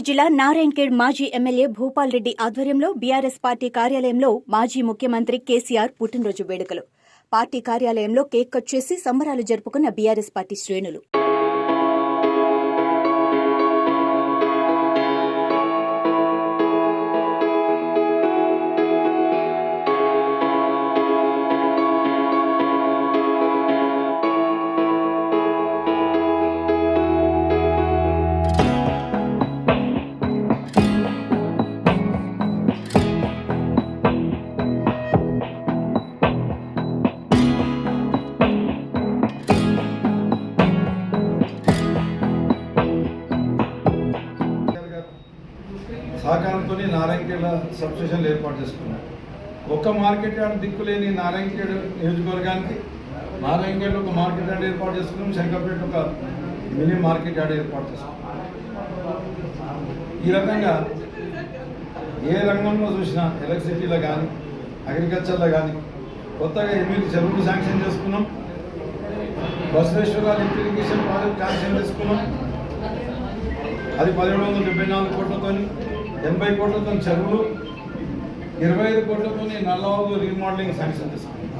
జిల్లా నారాయణఖేడ్ మాజీ ఎమ్మెల్యే భూపాల్ రెడ్డి ఆధ్వర్యంలో బీఆర్ఎస్ పార్టీ కార్యాలయంలో మాజీ ముఖ్యమంత్రి కేసీఆర్ పుట్టినరోజు వేడుకలు. పార్టీ కార్యాలయంలో కేక్ కట్ చేసి సంబరాలు జరుపుకున్న బీఆర్ఎస్ పార్టీ శ్రేణులు. సహకారంతో నారాయణఖేడ్ సబ్స్టేషన్లు ఏర్పాటు చేసుకున్నాం. ఒక్క మార్కెట్ యార్డ్ దిక్కులేని నారాయణఖేడ్ నియోజకవర్గానికి నారాయణఖేడ్లో ఒక మార్కెట్ యార్డ్ ఏర్పాటు చేసుకున్నాం. శంకర్పేట ఒక మినీ మార్కెట్ యార్డ్ ఏర్పాటు చేసుకున్నాం. ఈ రకంగా ఏ రంగంలో చూసినా ఎలక్ట్రిసిటీలో కానీ అగ్రికల్చర్లో కానీ కొత్తగా 8 చెరువులు శాంక్షన్ చేసుకున్నాం. Basaveshwara lift irrigation project sanction చేసుకున్నాం. అది 1774 కోట్లతో 80 కోట్లతో చెరువులు, 25 కోట్లతో నల్లవాగు రీమోడలింగ్ శాంక్షన్ చేసుకున్నాం.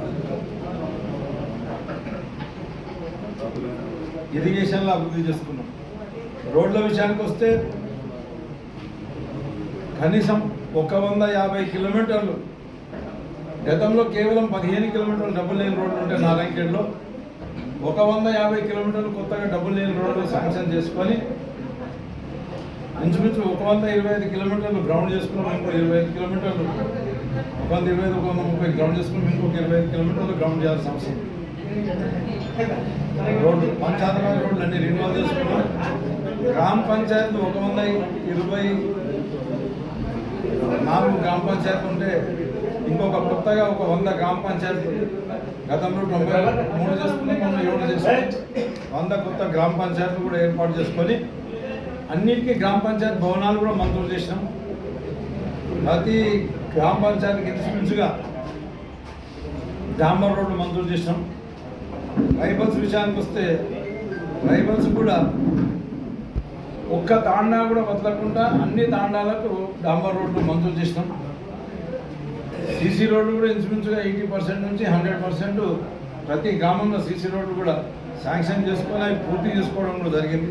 ఇరిగేషన్లో అభివృద్ధి చేసుకున్నాం. రోడ్ల విషయానికి వస్తే కనీసం 150 కిలోమీటర్లు, గతంలో కేవలం 15 కిలోమీటర్లు డబ్బులు లేని రోడ్లు ఉంటే నారాయణఖేడ్లో 150 కిలోమీటర్లు కొత్తగా డబ్బులు లేని రోడ్లు శాంక్షన్ చేసుకొని ఇంచుమించు 125 కిలోమీటర్లు గ్రౌండ్ చేసుకున్నాం. ఇంకో 25 కిలోమీటర్లు 125, 130 గ్రౌండ్ చేసుకున్నాం. ఇంకొక 25 కిలోమీటర్లు గ్రౌండ్ చేయాల్సిన అవసరం. రోడ్లు పంచాయతీరాజ్ రోడ్లు అన్ని రిన్యూవల్ చేసుకున్నాం. గ్రామ పంచాయతీలు 124 గ్రామ పంచాయతీలు ఉంటే ఇంకొక కొత్తగా ఒక 100 గ్రామ పంచాయతీలు, గతంలో 93 చేసుకున్నాం, మొన్న 7 చేసుకున్నాం. 100 కొత్త గ్రామ పంచాయతీలు కూడా ఏర్పాటు చేసుకొని అన్నిటికీ గ్రామ పంచాయతీ భవనాలు కూడా మంజూరు చేసినాం. ప్రతి గ్రామ పంచాయతీకి ఇంచుమించుగా డాంబర్ రోడ్లు మంజూరు చేసినాం. ట్రైబల్స్ విషయానికి వస్తే ట్రైబల్స్ కూడా ఒక్క తాండా కూడా వదలకుండా అన్ని తాండాలకు డాంబర్ రోడ్లు మంజూరు చేసినాం. సీసీ రోడ్లు కూడా ఇంచుమించుగా 80% నుంచి 100% ప్రతి గ్రామంలో సీసీ రోడ్లు కూడా శాంక్షన్ చేసుకొని అవి పూర్తి చేసుకోవడం కూడా జరిగింది.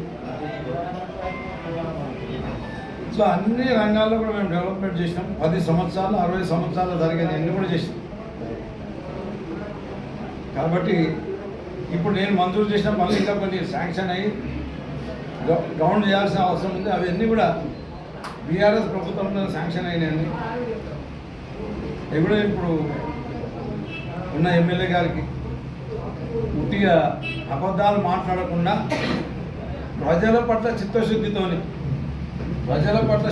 ఇట్లా అన్ని రంగాల్లో కూడా మేము డెవలప్మెంట్ చేసినాం. 10 సంవత్సరాలు 60 సంవత్సరాలు జరిగేది అన్ని కూడా చేసినాం. కాబట్టి ఇప్పుడు నేను మంజూరు చేసిన పనులు ఇంకా కొన్ని శాంక్షన్ అయ్యి గ్రౌండ్ చేయాల్సిన అవసరం ఉంది. అవన్నీ కూడా బీఆర్ఎస్ ప్రభుత్వంలో శాంక్షన్ అయినాయండి. అవి కూడా ఇప్పుడు ఉన్న ఎమ్మెల్యే గారికి ఉట్టిగా అబద్ధాలు మాట్లాడకుండా ప్రజల పట్ల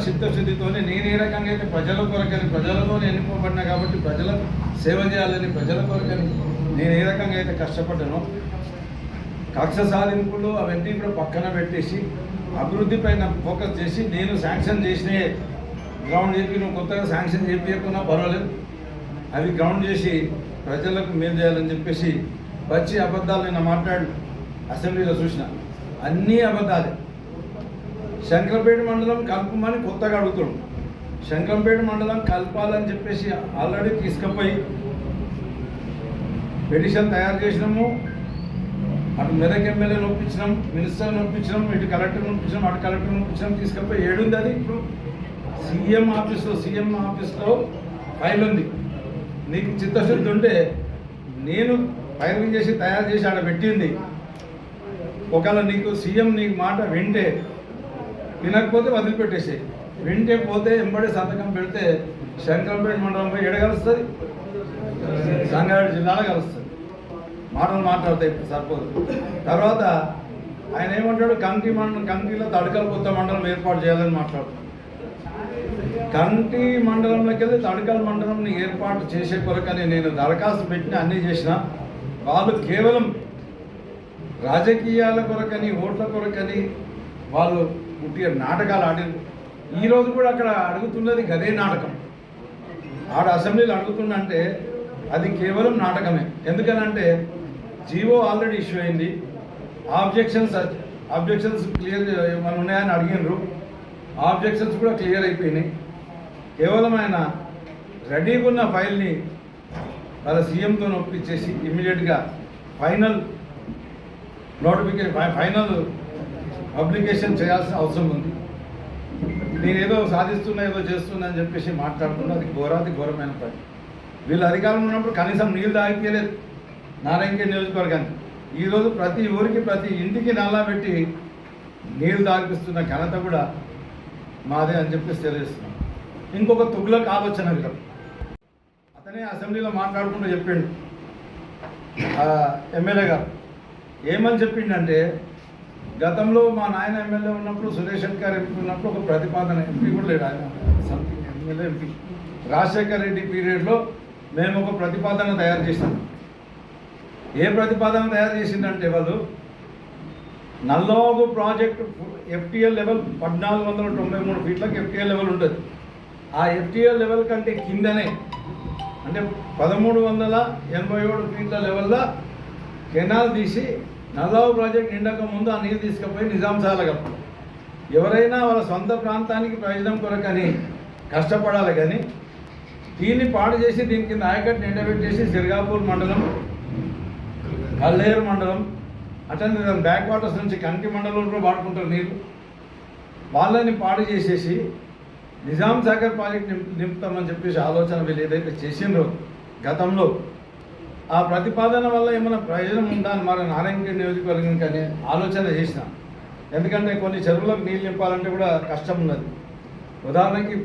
చిత్తశుద్ధితోని నేను ఏ రకంగా అయితే ప్రజల కొరకని ప్రజలతోనే ఎన్నుకోబడినా కాబట్టి ప్రజలకు సేవ చేయాలని ప్రజల కొరకని నేను ఏ రకంగా అయితే కష్టపడ్డానో కక్ష సాధింపులు అవన్నీ కూడా పక్కన పెట్టేసి అభివృద్ధి పైన ఫోకస్ చేసి నేను శాంక్షన్ చేసిన గ్రౌండ్ చెప్పి నువ్వు కొత్తగా శాంక్షన్ చేయకున్నా పర్వాలేదు, అవి గ్రౌండ్ చేసి ప్రజలకు మేలు చేయాలని చెప్పేసి వచ్చి అబద్ధాలు నిన్న మాట్లాడు అసెంబ్లీలో చూసిన అన్నీ అబద్ధాలే. శంకరంపేట మండలం కలుపమని కొత్తగా అడుగుతాడు. శంకరంపేట మండలం కలపాలని చెప్పేసి ఆల్రెడీ తీసుకుపోయి పిటిషన్ తయారు చేసినాము. అటు మెదక్ ఎమ్మెల్యేని ఒప్పించినాం, మినిస్టర్ని ఒప్పించినాం, ఇటు కలెక్టర్ని ఒప్పించినాం, అటు కలెక్టర్ని ఒప్పించినాం. తీసుకుపోయి ఏడుంది అది ఇప్పుడు సీఎం ఆఫీస్లో ఫైల్ ఉంది. నీకు చిత్తశుద్ధి ఉంటే నేను ఫైలింగ్ చేసి తయారు చేసి ఆడ పెట్టింది. ఒకవేళ నీకు సీఎం నీకు మాట వింటే, వినకపోతే వదిలిపెట్టేసి, వింటే పోతే ఎంబడి సంతకం పెడితే శంకరంపేట మండలంపై ఎడగలుస్తుంది, సంగారెడ్డి జిల్లాలో కలుస్తుంది. మాటలు మాట్లాడతాయి ఇప్పుడు సరిపోదు. తర్వాత ఆయన ఏమంటాడు, కంకిలో తడకలు కొత్త మండలం ఏర్పాటు చేయాలని మాట్లాడుతాడు. కంకి మండలంలోకి వెళ్ళి తడకల మండలంని ఏర్పాటు చేసే కొరకని నేను దరఖాస్తు పెట్టిన అన్నీ చేసిన. వాళ్ళు కేవలం రాజకీయాల కొరకని ఓట్ల కొరకని వాళ్ళు పుట్టిన నాటకాలు ఆడారు. ఈరోజు కూడా అక్కడ అడుగుతున్నది గదే నాటకం. ఆడ అసెంబ్లీలో అడుగుతుందంటే అది కేవలం నాటకమే. ఎందుకనంటే జీవో ఆల్రెడీ ఇష్యూ అయింది. ఆబ్జెక్షన్స్ క్లియర్ ఏమైనా ఉన్నాయని అడిగినారు. ఆబ్జెక్షన్స్ కూడా క్లియర్ అయిపోయినాయి. కేవలం ఆయన రెడీగా ఉన్న ఫైల్ని వాళ్ళ సీఎంతో ఒప్పించేసి ఇమ్మీడియట్గా ఫైనల్ ఫైనల్ పబ్లికేషన్ చేయాల్సిన అవసరం ఉంది. నేనేదో సాధిస్తున్నా ఏదో చేస్తున్నా అని చెప్పేసి మాట్లాడుతున్నా, అది ఘోరమైన పని. వీళ్ళు అధికారంలో ఉన్నప్పుడు కనీసం నీళ్ళు తాగిపోయలేదు నారాయణఖేడ్ నియోజకవర్గానికి. ఈరోజు ప్రతి ఊరికి ప్రతి ఇంటికి నల్లా పెట్టి నీళ్ళు తాగిపిస్తున్న ఘనత కూడా మాదే అని చెప్పేసి తెలియజేస్తున్నాం. ఇంకొక తుగ్లక్ ఆలోచన వీళ్ళం. అతనే అసెంబ్లీలో మాట్లాడుకుంటూ చెప్పిండు ఎమ్మెల్యే గారు. ఏమని చెప్పిండంటే, గతంలో మా నాయన ఎమ్మెల్యే ఉన్నప్పుడు, సురేష్ శెట్కర్ ఎంపీ ఉన్నప్పుడు ఒక ప్రతిపాదన, ఎంపీ కూడా లేడు ఆయన, something MLA MP, Rajasekhar Reddy పీరియడ్లో మేము ఒక ప్రతిపాదన తయారు చేసాం. ఏ ప్రతిపాదన తయారు చేసిందంటే, వాళ్ళు నల్లవాగు ప్రాజెక్టు ఎఫ్టీఎల్ లెవెల్ 1493 ఫీట్లకు ఎఫ్టీఎల్ లెవెల్ ఉంటుంది. ఆ ఎఫ్టీఎల్ లెవెల్ కంటే కిందనే, అంటే 1387 ఫీట్ల లెవెల్లో కెనాల్ తీసి నల్లవాగు ప్రాజెక్ట్ నిండక ముందు ఆ నీళ్ళు తీసుకుపోయి నిజాం సాగర్. ఎవరైనా వాళ్ళ సొంత ప్రాంతానికి ప్రయోజనం కొరకని కష్టపడాలి, కానీ దీన్ని పాడు చేసి దీని కింద ఆయకట్టు ఎండబెట్టేసి సిర్గాపూర్ మండలం, కల్లేరు మండలం, అట్లనే బ్యాక్ వాటర్స్ నుంచి కంకి మండలంలో వాడుకుంటారు నీళ్ళు. వాళ్ళని పాడు చేసేసి నిజాం సాగర్ ప్రాజెక్ట్ నింపుతామని చెప్పేసి ఆలోచన వీళ్ళు ఏదైతే చేసిండ్రో గతంలో, ఆ ప్రతిపాదన వల్ల ఏమైనా ప్రయోజనం ఉందా అని మరి నారాయణఖేడ్ నియోజకవర్గం కానీ ఆలోచన చేసిన. ఎందుకంటే కొన్ని చెరువులకు నీళ్ళు నింపాలంటే కూడా కష్టం ఉన్నది. ఉదాహరణకి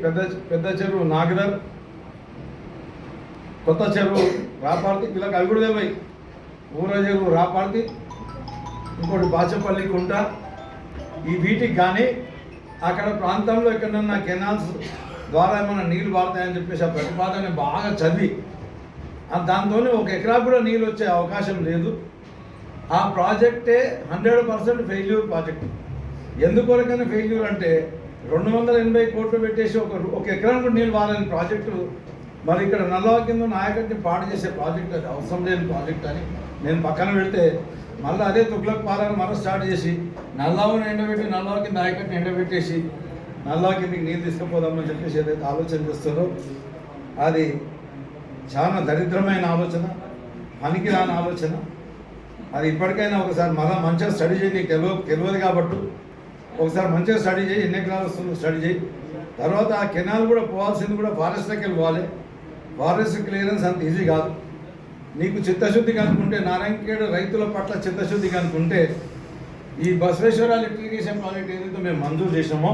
పెద్ద చెరువు నాగదర్, కొత్త చెరువు రాపార్తి, వీళ్ళకి అవి కూడా తెలివాయి. ఊర చెరువు రాపార్తి, ఇంకోటి బాచపల్లి కుంట. ఈ వీటికి కానీ అక్కడ ప్రాంతంలో ఎక్కడన్నా కెనాల్స్ ద్వారా ఏమైనా నీళ్ళు పారుతాయని చెప్పేసి ఆ ప్రతిపాదన బాగా చదివి, దాంతో 1 ఎకరా కూడా నీళ్ళు వచ్చే అవకాశం లేదు. ఆ ప్రాజెక్టే 100% ఫెయిల్యూర్ ప్రాజెక్ట్. ఎందుకొరకైనా ఫెయిల్యూర్ అంటే 280 కోట్లు పెట్టేసి ఒక ఎకరానికి కూడా నీళ్ళు వారని ప్రాజెక్టు, మరి ఇక్కడ నల్లవాగు కింద నాయకట్ని పాడు చేసే ప్రాజెక్ట్, అది అవసరం లేని ప్రాజెక్ట్ అని నేను పక్కన పెడితే, మళ్ళీ అదే తుగ్లక్ పాలన మరో స్టార్ట్ చేసి నల్లవాగుని ఎండబెట్టి నల్లవాగు కింద నాయకట్ని ఎండబెట్టేసి నల్లవాగు కిందకి నీళ్ళు తీసుకుపోదామని చెప్పేసి ఏదైతే ఆలోచన చేస్తారో అది చాలా దరిద్రమైన ఆలోచన, పనికిరాని ఆలోచన. అది ఇప్పటికైనా ఒకసారి మళ్ళీ మంచిగా స్టడీ చేయి. నీకు తెలియదు కాబట్టి ఒకసారి మంచిగా స్టడీ చేయి, ఎన్ని ఎకరాలు వస్తుందో స్టడీ చేయి. తర్వాత ఆ కెనాల్ కూడా పోవాల్సింది కూడా ఫారెస్ట్లోకి వెళ్ళి పోవాలి. ఫారెస్ట్ క్లియరెన్స్ అంత ఈజీ కాదు. నీకు చిత్తశుద్ధి కనుకుంటే, నారాయణఖేడ్ రైతుల పట్ల చిత్తశుద్ధి కనుకుంటే, ఈ బసవేశ్వర లిఫ్టిగేషన్ ప్రాజెక్ట్ ఏదైతే మేము మంజూరు చేసామో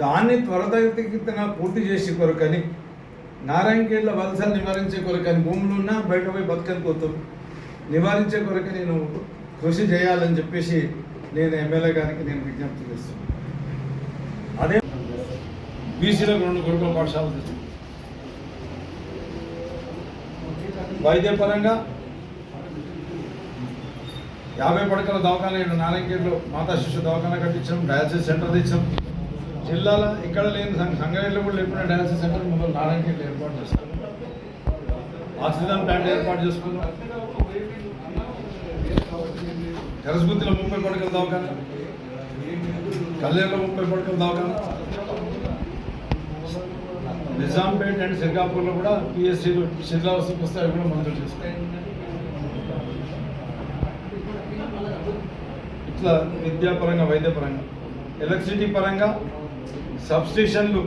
దాన్ని త్వరితగతిన పూర్తి చేసి కొరకని, నారాయణఖేడ్ల వలసలు నివారించే కొరకని, భూములు ఉన్నా బయట పోయి బతకని పోతారు నివారించే కొరకు నేను కృషి చేయాలని చెప్పేసి నేను ఎమ్మెల్యే గారికి నేను విజ్ఞప్తి చేస్తున్నాను. అదే బీసీలకు 2 గురుకుల పాఠశాలలు తెచ్చాం. వైద్యపరంగా 50 పడకల దవాఖాన నారాయణఖేడ్లో మాతా శిశు దవాఖాన కట్టించాం, డయాలసిస్ సెంటర్ తెచ్చాం. జిల్లాలో ఇక్కడ లేని సంగారెడ్డిలో కూడా లేకుండా డయాలసిస్ సెంటర్ ముందు నారాయణఖేడ్లో ఏర్పాటు చేసుకున్నాం. ఆక్సిజన్ ప్లాంట్ ఏర్పాటు చేసుకున్నాం. తెరసగుత్తిలో 30 పడకల దవాఖాన, కల్లేరులో 30 పడకల దవాఖాన, నిజాంపేట్ అండ్ సిర్గాపూర్లో కూడా పిఎస్సీలు శిథిలావస్థకు వస్తే అవి కూడా మంజూరు చేసుకున్నాం. ఇట్లా విద్యాపరంగా, వైద్యపరంగా, ఎలక్ట్రిసిటీ పరంగా సబ్స్టేషన్లు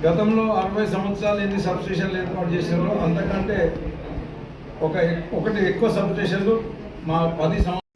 గతంలో 60 సంవత్సరాలు ఎన్ని సబ్స్టేషన్లు ఏర్పాటు చేశారో అంతకంటే ఒకటి ఎక్కువ సబ్స్టేషన్లు మా 10 సంవత్సరాలు